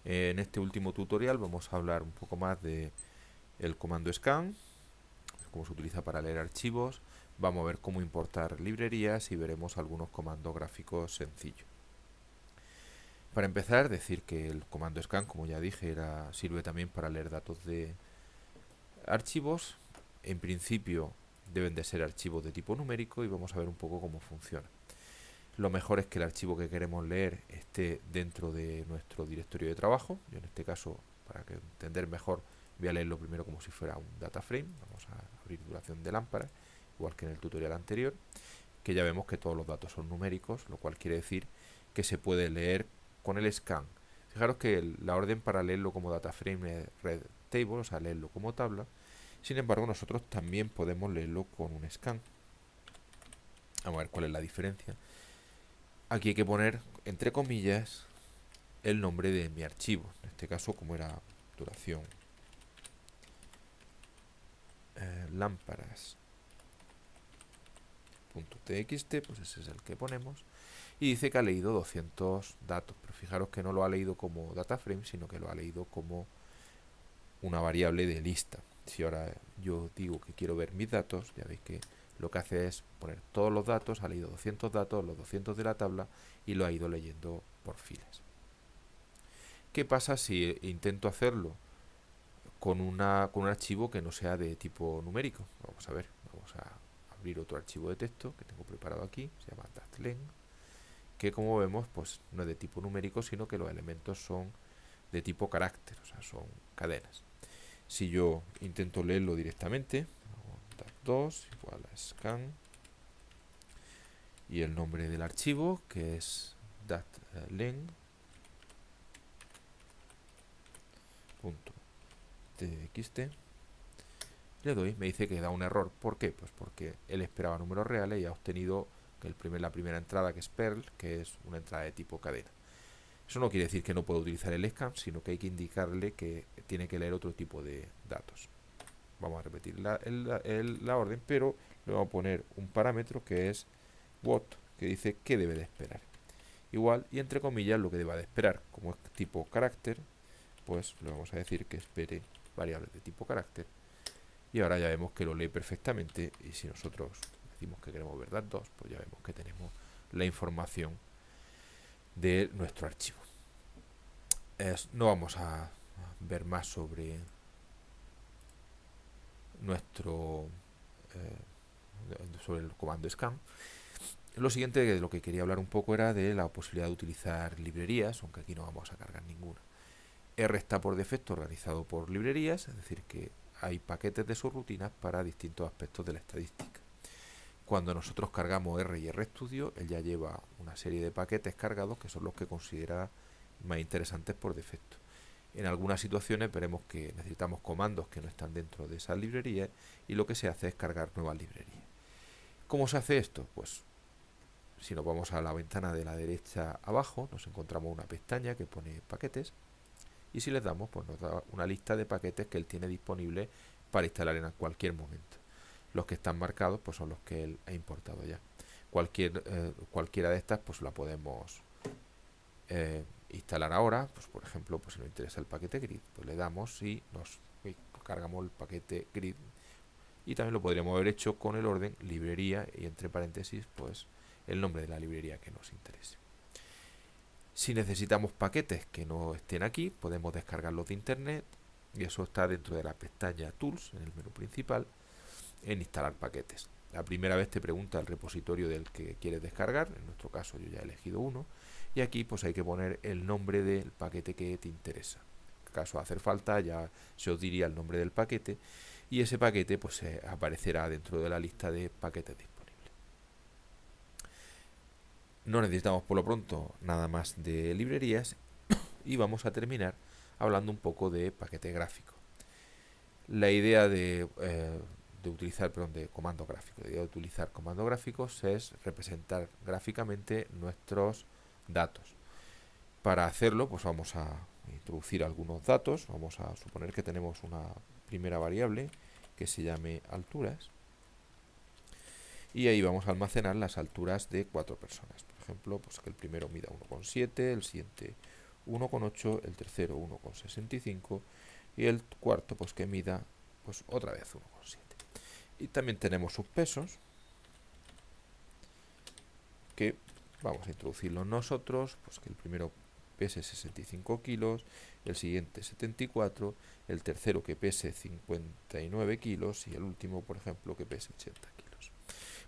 En este último tutorial vamos a hablar un poco más de el comando scan, cómo se utiliza para leer archivos, vamos a ver cómo importar librerías y veremos algunos comandos gráficos sencillos. Para empezar, decir que el comando scan, como ya dije, sirve también para leer datos de archivos. En principio deben de ser archivos de tipo numérico y vamos a ver un poco cómo funciona. Lo mejor es que el archivo que queremos leer esté dentro de nuestro directorio de trabajo. Yo en este caso, para entender mejor, voy a leerlo primero como si fuera un data frame. Vamos a abrir duración de lámpara, igual que en el tutorial anterior, que ya vemos que todos los datos son numéricos, lo cual quiere decir que se puede leer con el scan. Fijaros que la orden para leerlo como data frame es read table, o sea, leerlo como tabla. Sin embargo, nosotros también podemos leerlo con un scan. Vamos a ver cuál es la diferencia. Aquí hay que poner, entre comillas, el nombre de mi archivo. En este caso, como era duración lámparas.txt, pues ese es el que ponemos. Y dice que ha leído 200 datos. Pero fijaros que no lo ha leído como data frame, sino que lo ha leído como una variable de lista. Si ahora yo digo que quiero ver mis datos, ya veis que lo que hace es poner todos los datos, ha leído 200 datos, los 200 de la tabla, y lo ha ido leyendo por filas. ¿Qué pasa si intento hacerlo con un archivo que no sea de tipo numérico? Vamos a ver, vamos a abrir otro archivo de texto que tengo preparado aquí, se llama datlen, que como vemos pues no es de tipo numérico, sino que los elementos son de tipo carácter, o sea, son cadenas. Si yo intento leerlo directamente, dat2 igual a scan y el nombre del archivo, que es datlen.txt, le doy, me dice que da un error. ¿Por qué? Pues porque él esperaba números reales y ha obtenido que la primera entrada, que es Perl, que es una entrada de tipo cadena. Eso no quiere decir que no pueda utilizar el scan, sino que hay que indicarle que tiene que leer otro tipo de datos. Vamos a repetir la orden, pero le vamos a poner un parámetro que es what, que dice qué debe de esperar. Igual, y entre comillas, lo que deba de esperar. Como es tipo carácter, pues le vamos a decir que espere variables de tipo carácter. Y ahora ya vemos que lo lee perfectamente. Y si nosotros decimos que queremos ver dat2, pues ya vemos que tenemos la información de nuestro archivo. No vamos a ver más nuestro sobre el comando scan. Lo siguiente de lo que quería hablar un poco era de la posibilidad de utilizar librerías, aunque aquí no vamos a cargar ninguna. R está por defecto organizado por librerías, es decir, que hay paquetes de subrutinas para distintos aspectos de la estadística. Cuando nosotros cargamos R y RStudio, él ya lleva una serie de paquetes cargados que son los que considera más interesantes por defecto. En algunas situaciones veremos que necesitamos comandos que no están dentro de esas librerías y lo que se hace es cargar nuevas librerías. ¿Cómo se hace esto? Pues si nos vamos a la ventana de la derecha abajo, nos encontramos una pestaña que pone paquetes y si les damos, pues nos da una lista de paquetes que él tiene disponible para instalar en cualquier momento. Los que están marcados pues son los que él ha importado ya. Cualquiera de estas pues la podemos instalar ahora. Pues por ejemplo, pues si nos interesa el paquete grid, pues le damos y nos cargamos el paquete grid. Y también lo podríamos haber hecho con el orden librería y entre paréntesis pues el nombre de la librería que nos interese. Si necesitamos paquetes que no estén aquí, podemos descargarlos de internet y eso está dentro de la pestaña Tools en el menú principal en instalar paquetes. La primera vez te pregunta el repositorio del que quieres descargar, en nuestro caso yo ya he elegido uno, y aquí pues hay que poner el nombre del paquete que te interesa. En caso de hacer falta ya se os diría el nombre del paquete y ese paquete pues aparecerá dentro de la lista de paquetes disponibles. No necesitamos por lo pronto nada más de librerías y vamos a terminar hablando un poco de paquete gráfico. La idea de utilizar, perdón, de comando gráfico. La idea de utilizar comandos gráficos es representar gráficamente nuestros datos. Para hacerlo, pues vamos a introducir algunos datos. Vamos a suponer que tenemos una primera variable que se llame alturas. Y ahí vamos a almacenar las alturas de 4 personas. Por ejemplo, pues que el primero mida 1,7, el siguiente 1,8, el tercero 1,65 y el cuarto pues que mida pues otra vez 1,7. Y también tenemos sus pesos, que vamos a introducirlos nosotros, pues que el primero pese 65 kilos, el siguiente 74, el tercero que pese 59 kilos y el último, por ejemplo, que pese 80 kilos.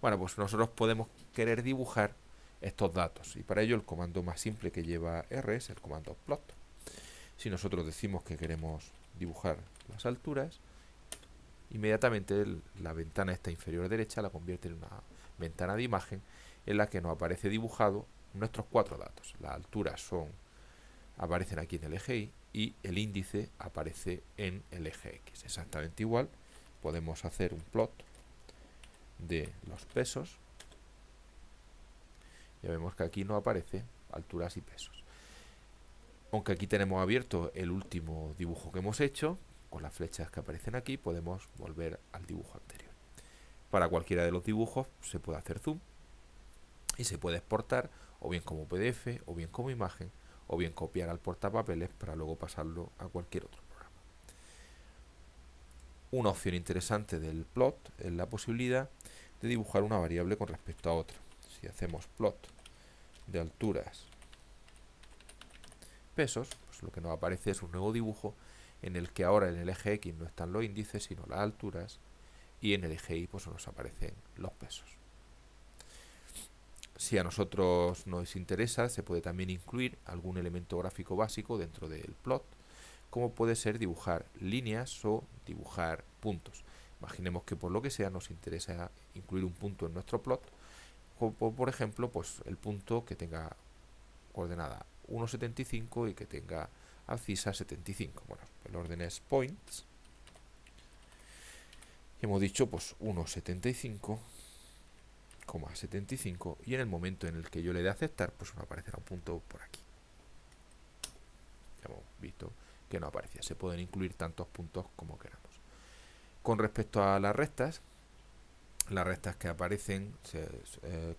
Bueno, pues nosotros podemos querer dibujar estos datos y para ello el comando más simple que lleva R es el comando plot. Si nosotros decimos que queremos dibujar las alturas, inmediatamente la ventana esta inferior derecha la convierte en una ventana de imagen en la que nos aparece dibujado nuestros 4 datos. Las alturas aparecen aquí en el eje Y y el índice aparece en el eje X. Exactamente igual, podemos hacer un plot de los pesos. Ya vemos que aquí nos aparece alturas y pesos. Aunque aquí tenemos abierto el último dibujo que hemos hecho, con las flechas que aparecen aquí podemos volver al dibujo anterior. Para cualquiera de los dibujos se puede hacer zoom y se puede exportar o bien como PDF o bien como imagen o bien copiar al portapapeles para luego pasarlo a cualquier otro programa. Una opción interesante del plot es la posibilidad de dibujar una variable con respecto a otra. Si hacemos plot de alturas pesos, pues lo que nos aparece es un nuevo dibujo en el que ahora en el eje X no están los índices sino las alturas y en el eje Y pues nos aparecen los pesos. Si a nosotros nos interesa, se puede también incluir algún elemento gráfico básico dentro del plot, como puede ser dibujar líneas o dibujar puntos. Imaginemos que por lo que sea nos interesa incluir un punto en nuestro plot, como por ejemplo pues el punto que tenga coordenada 1,75 y que tenga abscisa 75. Bueno, el orden es points. Hemos dicho pues 1,75,75 y en el momento en el que yo le dé a aceptar pues nos aparecerá un punto por aquí. Ya hemos visto que no aparecía. Se pueden incluir tantos puntos como queramos. Con respecto a las rectas que aparecen,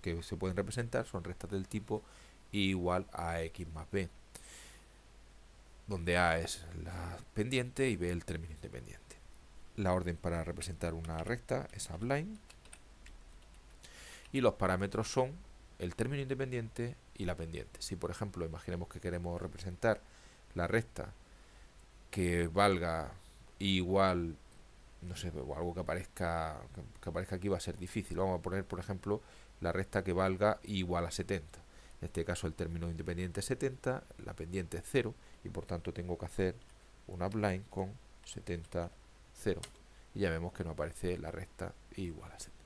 que se pueden representar, son rectas del tipo y igual a x más b, donde a es la pendiente y b el término independiente. La orden para representar una recta es abline y los parámetros son el término independiente y la pendiente. Si por ejemplo imaginemos que queremos representar la recta que valga igual, no sé, algo que aparezca aquí va a ser difícil. Vamos a poner por ejemplo la recta que valga igual a 70. En este caso el término independiente es 70, la pendiente es 0 y por tanto tengo que hacer una abline con 70, 0 y ya vemos que nos aparece la recta igual a 70.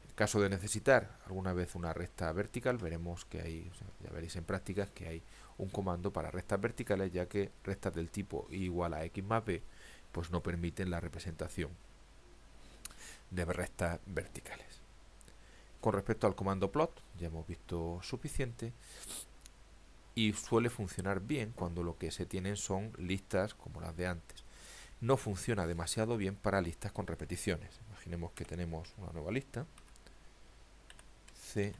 En caso de necesitar alguna vez una recta vertical, veremos que hay, ya veréis en prácticas que hay un comando para rectas verticales, ya que rectas del tipo igual a x más b pues no permiten la representación de rectas verticales. Con respecto al comando plot, ya hemos visto suficiente y suele funcionar bien cuando lo que se tienen son listas como las de antes. No funciona demasiado bien para listas con repeticiones. Imaginemos que tenemos una nueva lista C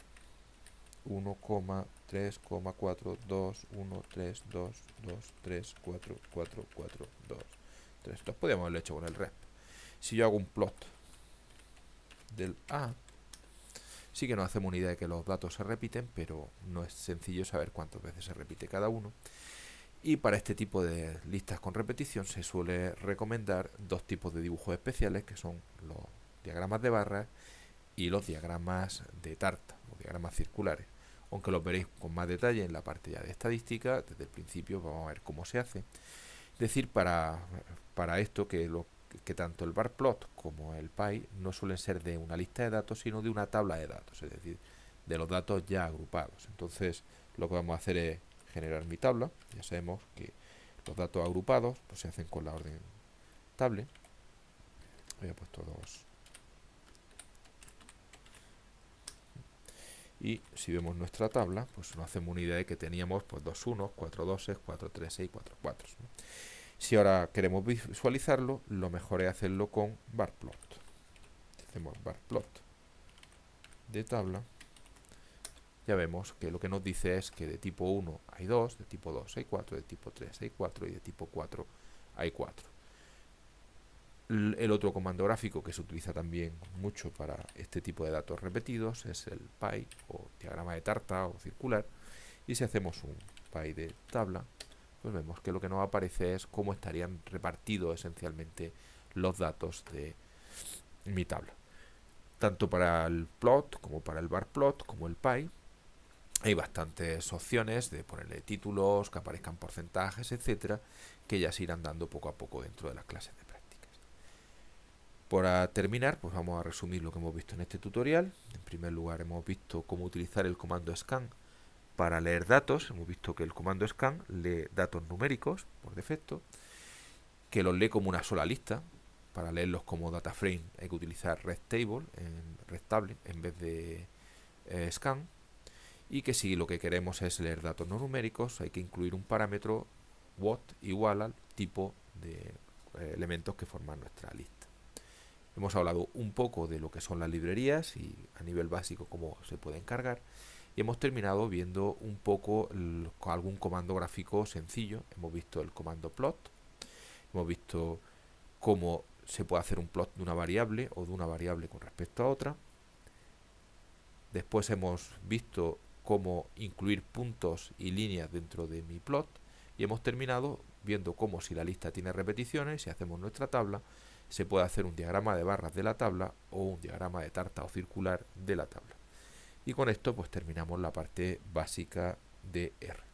1,3,4,2,1,3,2,2,3,4,4,4,2,3. Esto podríamos haberlo hecho con el rep. Si yo hago un plot del A, sí que nos hacemos una idea de que los datos se repiten, pero no es sencillo saber cuántas veces se repite cada uno. Y para este tipo de listas con repetición se suele recomendar dos tipos de dibujos especiales, que son los diagramas de barras y los diagramas de tarta, los diagramas circulares. Aunque los veréis con más detalle en la parte ya de estadística, desde el principio vamos a ver cómo se hace. Es decir, para esto que tanto el bar plot como el py no suelen ser de una lista de datos, sino de una tabla de datos, es decir, de los datos ya agrupados. Entonces, lo que vamos a hacer es generar mi tabla. Ya sabemos que los datos agrupados pues se hacen con la orden table. Había puesto 2. Y si vemos nuestra tabla, pues nos hacemos una idea de que teníamos pues 2 1, 4 2, 4 3, 6, 4 4. ¿no? Si ahora queremos visualizarlo, lo mejor es hacerlo con barplot. Hacemos barplot de tabla ya vemos que lo que nos dice es que de tipo 1 hay 2, de tipo 2 hay 4, de tipo 3 hay 4 y de tipo 4 hay 4. El otro comando gráfico que se utiliza también mucho para este tipo de datos repetidos es el pie o diagrama de tarta o circular, y si hacemos un pie de tabla, pues vemos que lo que nos aparece es cómo estarían repartidos esencialmente los datos de mi tabla. Tanto para el plot como para el bar plot como el pie hay bastantes opciones de ponerle títulos, que aparezcan porcentajes, etcétera, que ya se irán dando poco a poco dentro de las clases de prácticas. Para terminar, pues vamos a resumir lo que hemos visto en este tutorial. En primer lugar, hemos visto cómo utilizar el comando scan para leer datos. Hemos visto que el comando scan lee datos numéricos por defecto, que los lee como una sola lista. Para leerlos como data frame hay que utilizar restable en vez de scan, y que si lo que queremos es leer datos no numéricos hay que incluir un parámetro what igual al tipo de elementos que forman nuestra lista. Hemos hablado un poco de lo que son las librerías y a nivel básico cómo se pueden cargar, y hemos terminado viendo un poco algún comando gráfico sencillo. Hemos visto el comando plot, hemos visto cómo se puede hacer un plot de una variable o de una variable con respecto a otra. Después hemos visto cómo incluir puntos y líneas dentro de mi plot, y hemos terminado viendo cómo, si la lista tiene repeticiones, si hacemos nuestra tabla, se puede hacer un diagrama de barras de la tabla o un diagrama de tarta o circular de la tabla. Y con esto pues terminamos la parte básica de R.